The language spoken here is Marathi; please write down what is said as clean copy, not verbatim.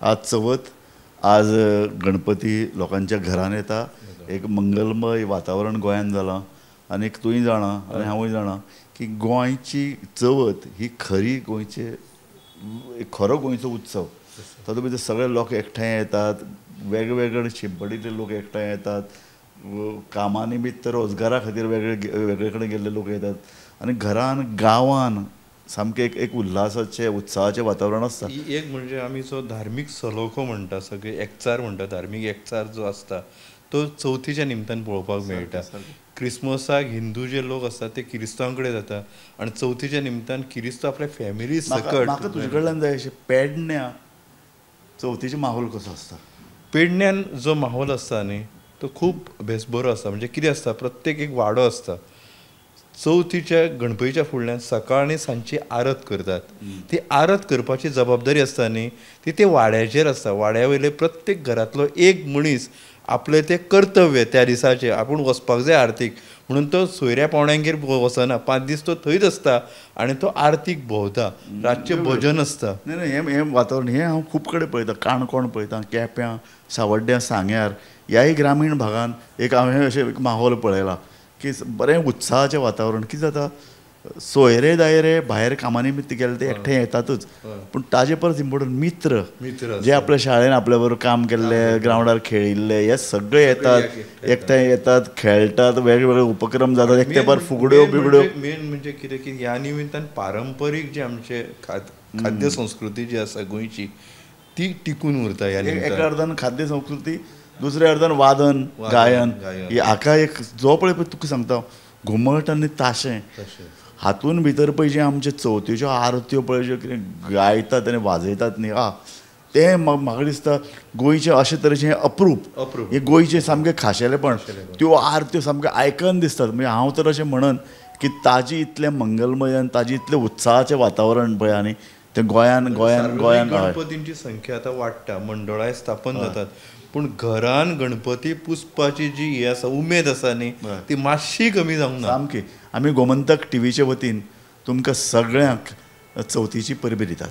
आज चवथ, आज गणपती लोकांच्या घरान येता, एक मंगलमय वातावरण गोंयांत जालां आनी तुय जाणा आनी हांवूय जाणा की गोंयची चवथ ही खरी गोंयचे खरो गोंयचो उत्सव. तातूंत भितर सगळे लोक एकठांय येतात, वेगवेगळे शिंपडीतले लोक एकठांय येतात, कामा निमित्त रोजगारा खातीर वेगळे कडेन गेल्ले लोक येतात आनी घरान गांवान सामकें एक उल्हासाचें उत्सवाचें वातावरण आसता. एक म्हणजे आमी जो धार्मीक सलोखो म्हणटा, सगळे एकचार म्हणटा, धार्मीक एकचार जो आसता तो चवथीच्या निमतान पळोवपाक मेळटा. क्रिस्मसाक हिंदू जे लोक असतात ते किरिस्तांव कडेन जाता आनी चवथीच्या निमतान किरिस्तांव आपल्या फॅमिली सकट. म्हाका तुजे कडल्यान जाय अशें पेडण्या चवथीचो माहोल कसो आसता? पेडण्यान जो माहोल आसता न्ही तो खूब बेसबरो आसता. म्हणजे कितें आसता, प्रत्येक एक वाडो आसता. चवथीच्या गणपतीच्या फुडल्यान सकाळ आनी सांजची आरत करतात. ती आरत करपाची जबाबदारी आसता न्ही ती ते वाड्याचेर आसता. वाड्या वयले प्रत्येक घरांतलो एक मनीस आपलें तें कर्तव्य त्या दिसाचें आपूण वचपाक जाय आरतीक म्हणून तो सोयऱ्या पावण्यांगेर वचना. 5 दीस तो थंयच आसता आनी तो आरतीक भोंवता. रातचें भजन आसता. नाही हें वातावरण हें हांव खूब कडेन पळयतां. काणकोण पळयतां, केप्यां, सावड्ड्या, सांग्यार ह्याय ग्रामीण भागांत एक हांवें अशें एक माहोल पळयला की बरें उत्साहाचें वातावरण. कितें जाता, सोयरे दायरे भायर कामा निमित्त गेले ते एकठांय येतातच, पूण ताजे परस इम्पॉर्टंट मित्र जे आपल्या शाळेन आपल्या बरोबर काम केल्ले, ग्रावंडार खेळिल्ले, हे सगळे येतात, एकठांय येतात, खेळटात, वेगवेगळे उपक्रम जातात, एक तेंपार फुगड्यो बिगड्यो. मेन म्हणजे कितें की ह्या निमित्तान पारंपारीक जे आमचे खाद्य संस्कृती जी आसा गोंयची ती टिकून उरता. ह्या निमित्तान एका अर्दान खाद्य संस्कृती, दुसऱ्या अर्दान वादन गायन. हाका एक जो पळय तुका सांगता घुमट आनी ताशें हातून भितर पळय जे आमचे चवथीच्यो आरत्यो पळय ज्यो कितें गायतात आनी वाजयतात न्ही तें म्हाका दिसता गोंयचें अशे तरेचें अप्रूप. हे गोंयचें सामकें खाशेलेपण. त्यो आरत्यो सामक्यो आयकन दिसतात. म्हणजे हांव तर अशें म्हणन की ताजी इतलें मंगलमय आनी ताजी इतलें उत्साहाचें वातावरण पळय आनी तें गोंयान गणपतींची संख्या आतां वाडटा, मंडळाय स्थापन जातात, पूण घरान गणपती पुजपाची जी ही आसा उमेद आसा न्ही ती मातशी कमी जावंक ना. सामकी. आमी गोमंतक टीव्हीचे वतीन तुमकां सगळ्यांक चवथीची परबी दितात.